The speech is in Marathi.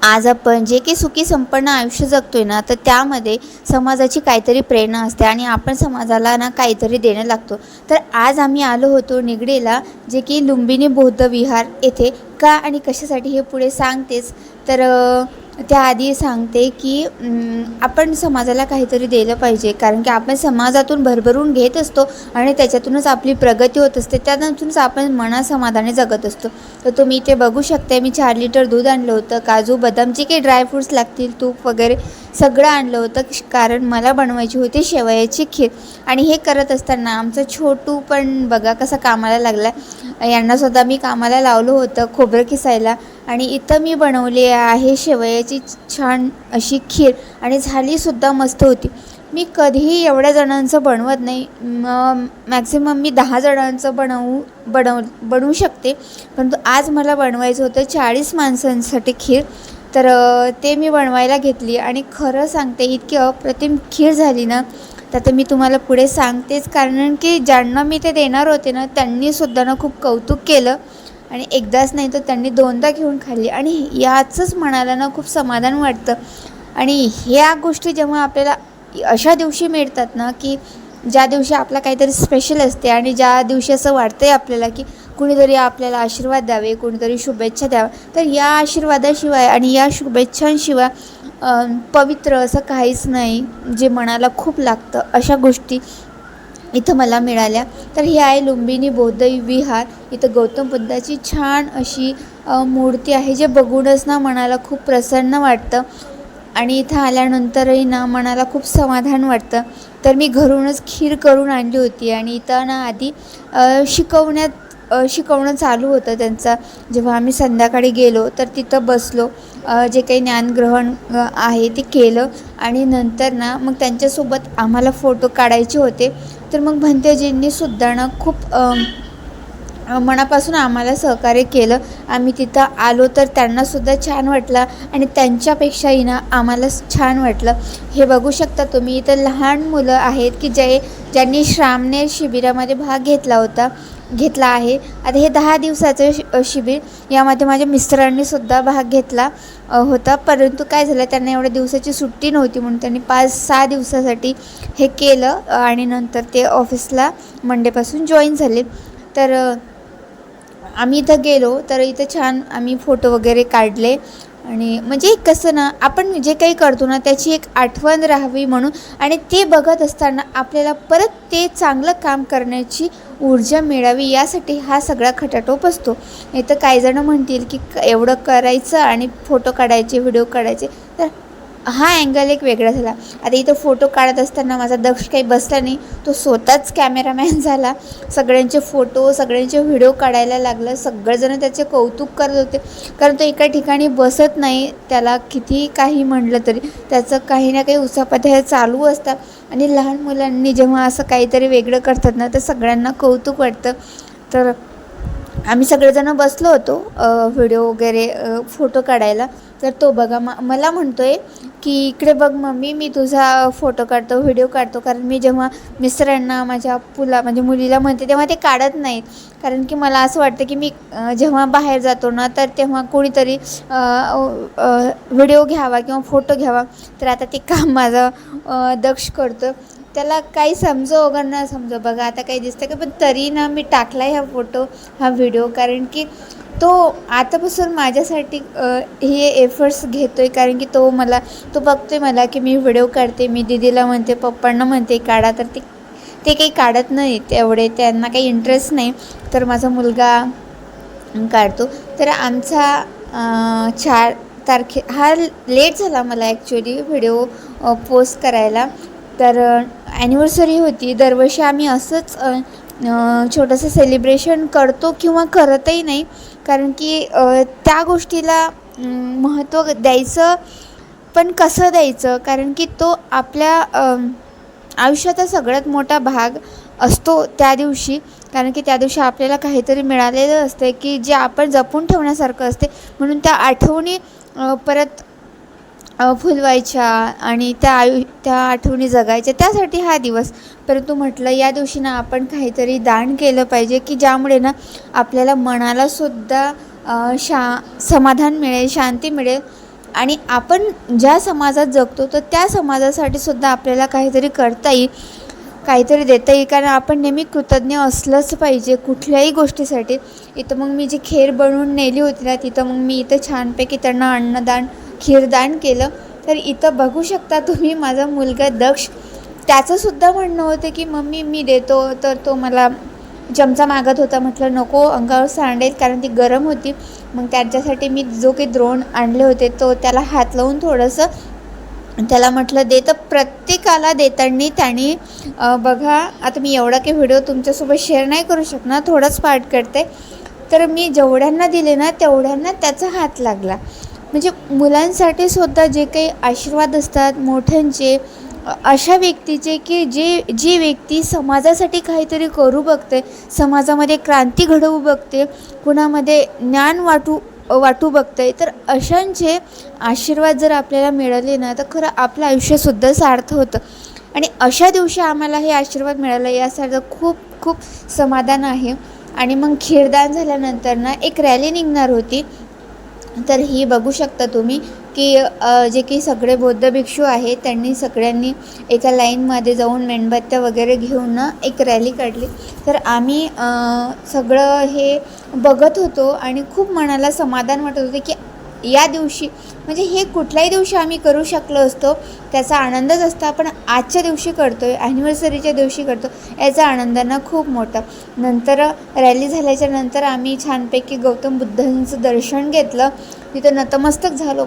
आज आपण जे काही सुखी संपन्न आयुष्य जगतोय ना, तर त्यामध्ये समाजाची काहीतरी प्रेरणा असते आणि आपण समाजाला ना काहीतरी देणं लागतो. तर आज आम्ही आलो होतो निगडीला, जे की लुंबिनी बौद्ध विहार येथे. का आणि कशासाठी हे पुढे सांगतेच. तर त्याआधी सांगते की आपण समाजाला काहीतरी दिलं पाहिजे, कारण की आपण समाजातून भरभरून घेत असतो आणि त्याच्यातूनच आपली प्रगती होत असते. त्यानंतरच आपण मनासमाधाने जगत असतो. तर तुम्ही इथे बघू शकता, मी 4 लिटर दूध आणलं होतं, काजू बदाम जे काही ड्रायफ्रूट्स लागतील, तूप वगैरे सगळं आणलं होतं, कारण मला बनवायची होती शेवयाची खीर. आणि हे करत असताना आमचं छोटू पण बघा कसा कामाला लागला. यांनासुद्धा मी कामाला लावलं होतं खोबरं किसायला. आणि इथं मी बनवली आहे शेवयाची छान अशी खीर आणि झालीसुद्धा मस्त होती. मी कधीही एवढ्या जणांचं बनवत नाही, मॅक्झिमम मी 10 जणांचं बनवू शकते, परंतु आज मला बनवायचं होतं 40 माणसांसाठी खीर. तर ते मी बनवायला घेतली आणि खरं सांगते इतकी अप्रतिम खीर झाली ना. तर आता मी तुम्हाला पुढे सांगतेच, कारण की ज्यांना मी ते देणार होते ना, त्यांनीसुद्धा ना खूप कौतुक केलं आणि एकदाच नाही तर त्यांनी 2दा घेऊन खाल्ली. आणि याचंच मनाला ना खूप समाधान वाटतं. आणि ह्या गोष्टी जेव्हा आपल्याला अशा दिवशी मिळतात ना, की ज्या दिवशी आपला काहीतरी स्पेशल असते आणि ज्या दिवशी असं वाटतं आहे आपल्याला की कुणीतरी आपल्याला आशीर्वाद द्यावे, कुणीतरी शुभेच्छा द्यावा, तर या आशीर्वादाशिवाय आणि या शुभेच्छांशिवाय पवित्र असं काहीच नाही जे मनाला खूप लागतं. अशा गोष्टी इथं मला मिळाल्या. तर ही आहे लुंबिनी बौद्ध विहार. इथं गौतम बुद्धाची छान अशी मूर्ती आहे, जे बघूनच ना मनाला खूप प्रसन्न वाटतं आणि इथं आल्यानंतरही ना मनाला खूप समाधान वाटतं. तर मी घरूनच खीर करून आणली होती आणि इथं ना आधी शिकवणं चालू होतं त्यांचा. जेव्हा आम्ही संध्याकाळी गेलो तर तिथं बसलो, जे काही ज्ञानग्रहण आहे ते केलं आणि नंतर ना मग त्यांच्यासोबत आम्हाला फोटो काढायचे होते. तर मग भंतेजींनीसुद्धा ना खूप मनापासून आम्हाला सहकार्य केलं. आम्ही तिथं आलो तर त्यांनासुद्धा छान वाटलं आणि त्यांच्यापेक्षाही ना आम्हाला छान वाटलं. हे बघू शकता तुम्ही, इथं लहान मुलं आहेत की ज्यांनी श्रामणेर शिबिरामध्ये भाग घेतला आहे. आता हे 10 दिवसाचं शिबिर, यामध्ये माझ्या मिस्टरांनीसुद्धा भाग घेतला होता, परंतु काय झालं, त्यांना एवढ्या दिवसाची सुट्टी नव्हती म्हणून त्यांनी 5-6 दिवसासाठी हे केलं आणि नंतर ते ऑफिसला मंडेपासून जॉईन झाले. तर आम्ही इथं गेलो तर इथं छान आम्ही फोटो वगैरे काढले. आणि म्हणजे कसं ना, आपण जे काही करतो ना त्याची एक आठवण राहावी म्हणून, आणि ते बघत असताना आपल्याला परत ते चांगलं काम करण्याची ऊर्जा मिळावी, यासाठी हा सगळा खटाटोप असतो. इथं काही जण म्हणतील की एवढं करायचं आणि फोटो काढायचे, व्हिडिओ काढायचे, तर हा अँगल एक वेगळा झाला. आता इथं फोटो काढत असताना माझा दक्ष काही बसला नाही, तो स्वतःच कॅमेरामॅन झाला. सगळ्यांचे फोटो, सगळ्यांचे व्हिडिओ काढायला लागलं. सगळेजण त्याचे कौतुक करत होते, कारण तो एका ठिकाणी बसत नाही. त्याला किती काही म्हटलं तरी त्याचं काही ना काही उसापात्या चालू असतात. आणि लहान मुलांनी जेव्हा असं काहीतरी वेगळं करतात ना, तर सगळ्यांना कौतुक वाटतं. तर आम्ही सगळेजण बसलो होतो व्हिडिओ वगैरे फोटो काढायला. तर तो बघा मला म्हणतो आहे की इकडे बघ मम्मी, मी तुझा फोटो काढतो, व्हिडिओ काढतो. कारण मी जेव्हा मिस्टरांना, माझ्या मुलीला म्हणते तेव्हा ते काढत नाहीत, कारण की मला असं वाटतं की मी जेव्हा बाहेर जातो ना, तर तेव्हा कोणीतरी व्हिडिओ घ्यावा किंवा फोटो घ्यावा. तर आता ते काम माझं दक्ष करतं. त्याला काही समजो वगैरे न समजो, बघा आता काही दिसतं का, पण तरी ना मी टाकला आहे हा व्हिडिओ, कारण की तो आतापासून माझ्यासाठी हे एफर्ट्स घेतो आहे. कारण की तो बघतो आहे मला की मी व्हिडिओ काढते, मी दीदीला म्हणते, पप्पांना म्हणते काढा, तर ते काही काढत नाहीत एवढे, त्यांना काही इंटरेस्ट नाही. तर माझा मुलगा काढतो. तर आमचा 4 तारखे हा लेट झाला मला ॲक्च्युली व्हिडिओ पोस्ट करायला. तर ॲनिव्हर्सरी होती. दरवर्षी आम्ही असंच छोटंसं सेलिब्रेशन करतो किंवा करतही नाही, कारण की त्या गोष्टीला महत्त्व द्यायचं, पण कसं द्यायचं, कारण की तो आपल्या आयुष्याचा सगळ्यात मोठा भाग असतो त्या दिवशी. कारण की त्या दिवशी आपल्याला काहीतरी मिळालेलं असतं की जे आपण जपून ठेवण्यासारखं असते, म्हणून त्या आठवणी परत फुलवायच्या आणि त्या आठवणी जगायच्या, त्यासाठी हा दिवस. परंतु म्हटलं या दिवशी ना आपण काहीतरी दान केलं पाहिजे, की ज्यामुळे ना आपल्याला मनालासुद्धा समाधान मिळेल, शांती मिळेल आणि आपण ज्या समाजात जगतो तर त्या समाजासाठी सुद्धा आपल्याला काहीतरी करता येईल, काहीतरी देता येईल. कारण आपण नेहमी कृतज्ञ असलंच पाहिजे कुठल्याही गोष्टीसाठी. इथं मग मी जी खीर बनवून नेली होती ना, तिथं मग मी इथं छानपैकी त्यांना अन्नदान खीरदान केलं. तर इथं बघू शकता तुम्ही माझा मुलगा दक्ष, त्याचंसुद्धा म्हणणं होतं की मम्मी मी देतो. तर तो मला चमचा मागत होता. म्हटलं नको, अंगावर सांडेल, कारण ती गरम होती. मग त्याच्यासाठी मी जो काही द्रोण आणले होते तो त्याला हात लावून थोडंसं त्याला म्हटलं दे. तर प्रत्येकाला देताना त्याने बघा, आता मी एवढा काही व्हिडिओ तुमच्यासोबत शेअर नाही करू शकणार, थोडाच पार्ट करते. तर मी जेवढ्यांना दिले ना तेवढ्यांना त्याचा हात लागला. म्हणजे मुलांसाठी सुद्धा जे काही आशीर्वाद असतात मोठ्यांचे, अशा व्यक्तीचे की जी व्यक्ती समाजासाठी काहीतरी करू बघते, समाजामध्ये क्रांती घडवू बघते, कुणामध्ये ज्ञान वाटू बघते, तर अशांचे आशीर्वाद जर आपल्याला मिळाले ना तर खरं आपलं आयुष्यसुद्धा सार्थ होतं. आणि अशा दिवशी आम्हाला हे आशीर्वाद मिळाला यासाठी खूप खूप समाधान आहे. आणि मग खीरदान झाल्यानंतर ना एक रॅली निघणार होती. तर ही बघू शकता तुम्ही की जे की सगळे बौद्ध भिक्षू आहेत त्यांनी सगळ्यांनी एका लाईनमध्ये जाऊन मेणबत्त्या वगैरे घेऊन ना एक रॅली काढली. तर आम्ही सगळं हे बघत होतो आणि खूप मनाला समाधान वाटत होते की या दिवशी, म्हणजे हे कुठल्याही दिवशी आम्ही करू शकलो असतो त्याचा आनंदच असता, पण आजच्या दिवशी करतो आहे, ॲनिव्हर्सरीच्या दिवशी करतो, याचा आनंद ना खूप मोठा. नंतर रॅली झाल्याच्या नंतर आम्ही छानपैकी गौतम बुद्धांचं दर्शन घेतलं, तिथं नतमस्तक झालो.